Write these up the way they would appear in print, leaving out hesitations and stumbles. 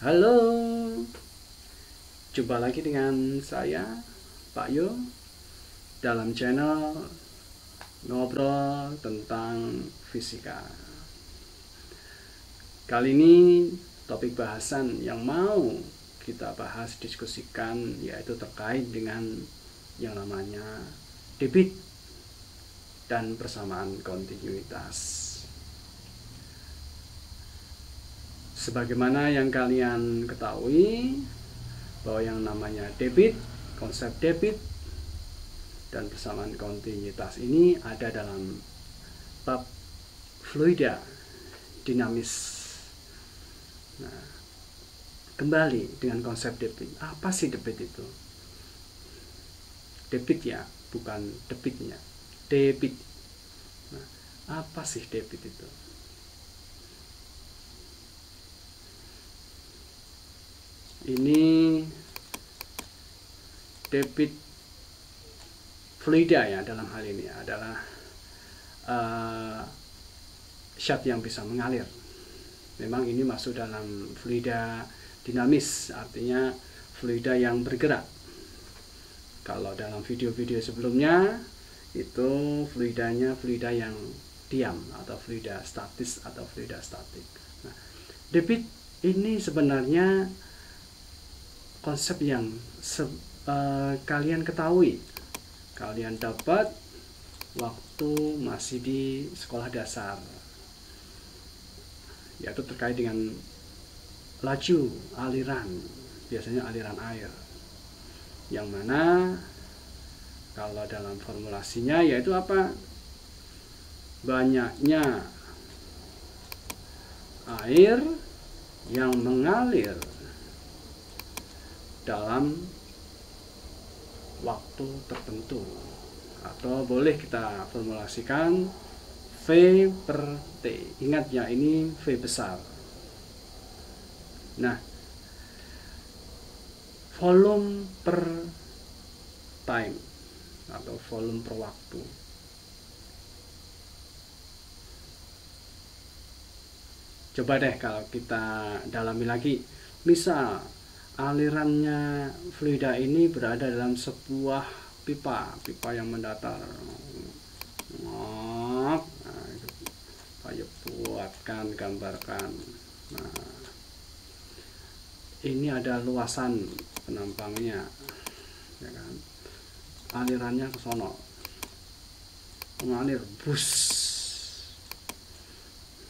Halo, jumpa lagi dengan saya, Pak Yo, dalam channel ngobrol tentang fisika. Kali ini topik bahasan yang mau kita bahas, diskusikan, yaitu terkait dengan yang namanya debit dan persamaan kontinuitas. Sebagaimana yang kalian ketahui bahwa yang namanya debit, konsep debit dan persamaan kontinuitas ini ada dalam bab fluida dinamis. Nah, kembali dengan konsep debit. Apa sih debit itu? Debit ya, bukan debitnya. Debit. Nah, apa sih debit itu? Ini debit fluida ya, dalam hal ini adalah zat yang bisa mengalir. Memang ini masuk dalam fluida dinamis, artinya fluida yang bergerak. Kalau dalam video-video sebelumnya itu fluidanya fluida yang diam atau fluida statis atau fluida statik. Nah, debit ini sebenarnya konsep yang kalian ketahui, kalian dapat waktu masih di sekolah dasar, yaitu terkait dengan laju aliran, biasanya aliran air, yang mana kalau dalam formulasinya yaitu apa? Banyaknya air yang mengalir dalam waktu tertentu, atau boleh kita formulasikan V per T. Ingat ya, ini V besar. Nah, volume per time atau volume per waktu. Coba deh kalau kita dalami lagi. Misal alirannya fluida ini berada dalam sebuah pipa yang mendatar. Nah, ayo buatkan, gambarkan. Nah, ini ada luasan penampangnya, ya kan? Alirannya ke sono, mengalir bus.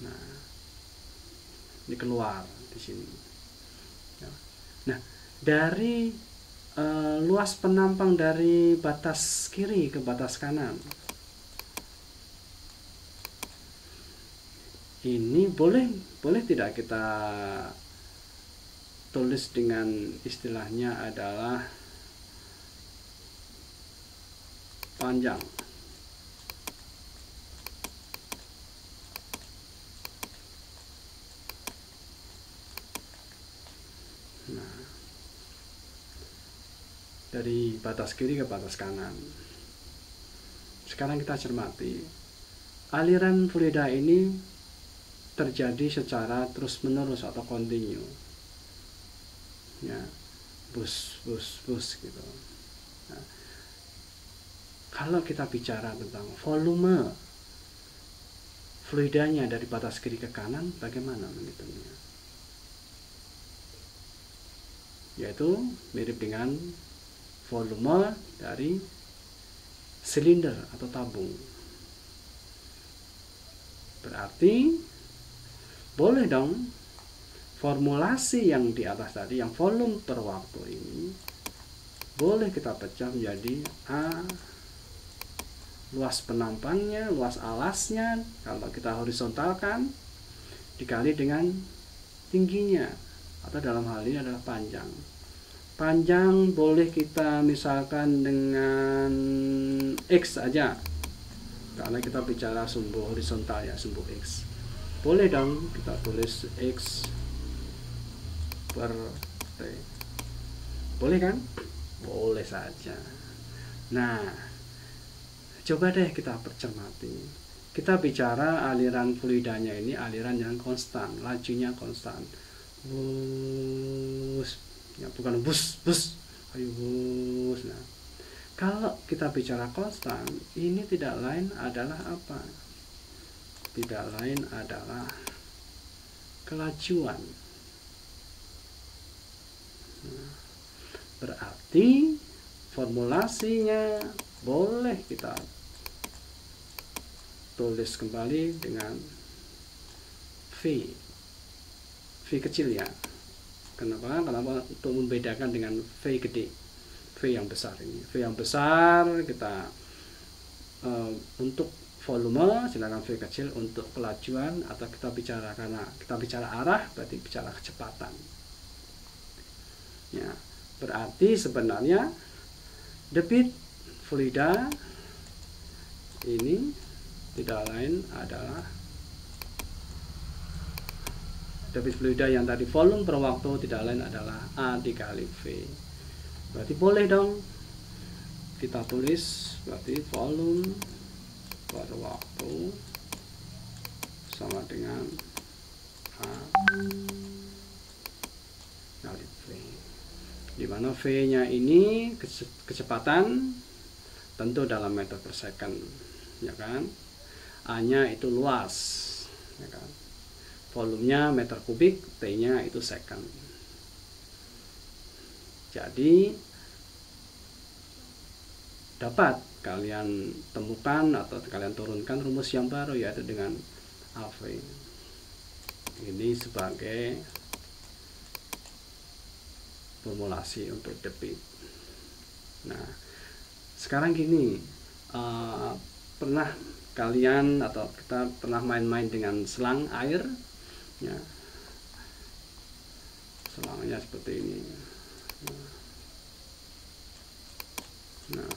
Nah, ini keluar di sini. Nah, dari luas penampang dari batas kiri ke batas kanan, ini boleh tidak kita tulis dengan istilahnya adalah panjang. Nah, dari batas kiri ke batas kanan. Sekarang kita cermati, aliran fluida ini terjadi secara terus menerus atau kontinu, ya, bus gitu. Nah, kalau kita bicara tentang volume fluidanya dari batas kiri ke kanan, bagaimana menghitungnya? Yaitu mirip dengan volume dari silinder atau tabung. Berarti boleh dong formulasi yang di atas tadi, yang volume per waktu ini, boleh kita pecah menjadi A luas penampangnya, luas alasnya kalau kita horizontalkan, dikali dengan tingginya, atau dalam hal ini adalah panjang. Panjang boleh kita misalkan dengan X aja, karena kita bicara sumbu horizontal ya, sumbu X. Boleh dong kita tulis X per T. Boleh kan? Boleh saja. Nah, coba deh kita percermati. Kita bicara aliran fluidanya ini aliran yang konstan, lajunya konstan. bus, ya bukan bus bus, ayo bus. Nah, kalau kita bicara konstan, ini tidak lain adalah apa? Tidak lain adalah kelajuan. Nah, berarti formulasinya boleh kita tulis kembali dengan V kecil ya. Kenapa? Untuk membedakan dengan V gede, V yang besar ini. V yang besar kita untuk volume silakan V kecil, untuk kelajuan atau kita bicara, karena kita bicara arah berarti bicara kecepatan. Ya, berarti sebenarnya debit fluida ini tidak lain adalah debit fluida yang tadi volume per waktu tidak lain adalah A dikali V. Berarti boleh dong kita tulis, berarti volume per waktu sama dengan A kali V, dimana V nya ini kecepatan tentu dalam meter per second, ya kan. A nya itu luas, ya kan. Volumenya meter kubik, T nya itu second. Jadi dapat kalian temukan atau kalian turunkan rumus yang baru, yaitu dengan AV. Ini sebagai formulasi untuk debit. Nah, sekarang gini, pernah kalian atau kita pernah main-main dengan selang air, ya. Selangnya seperti ini. Nah,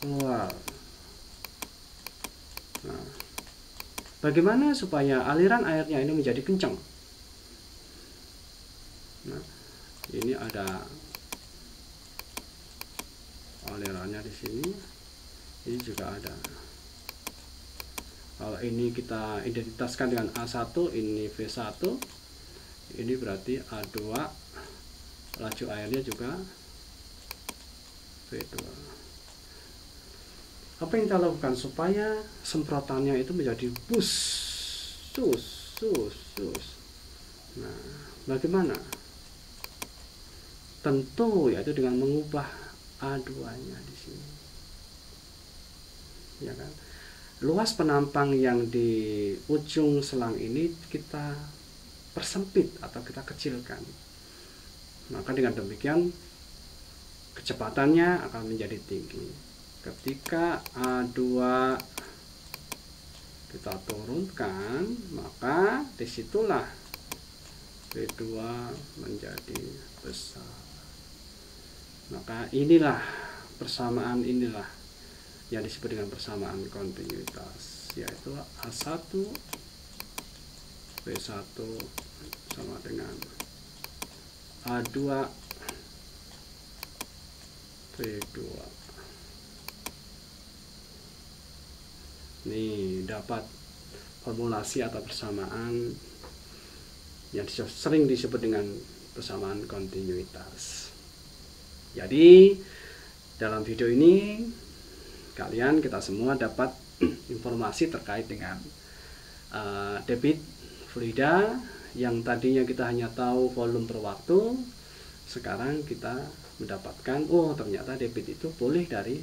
keluar. Nah, bagaimana supaya aliran airnya ini menjadi kencang? Nah, ini ada alirannya di sini, ini juga ada. Kalau ini kita identitaskan dengan A1, ini V1, ini berarti A2, laju airnya juga V2. Apa yang kita lakukan supaya semprotannya itu menjadi bus, sus. Nah, bagaimana? Tentu yaitu dengan mengubah A2-nya di sini, ya kan. Luas penampang yang di ujung selang ini kita persempit atau kita kecilkan. Maka dengan demikian kecepatannya akan menjadi tinggi. Ketika A2 kita turunkan, maka disitulah V2 menjadi besar. Maka inilah persamaan, inilah yang disebut dengan persamaan kontinuitas, yaitu A1 V1 sama dengan A2 V2. Ini dapat formulasi atau persamaan yang sering disebut dengan persamaan kontinuitas. Jadi dalam video ini kita semua dapat informasi terkait dengan debit fluida yang tadinya kita hanya tahu volume per waktu. Sekarang kita mendapatkan, oh ternyata debit itu boleh dari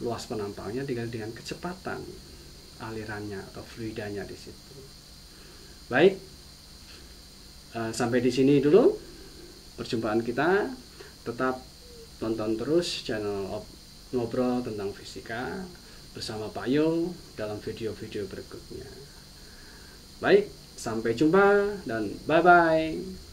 luas penampangnya dengan kecepatan alirannya atau fluidanya di situ. Baik, sampai di sini dulu perjumpaan kita. Tetap tonton terus channel Ngobrol tentang Fisika bersama Pak Yo dalam video-video berikutnya. Baik, sampai jumpa dan bye-bye.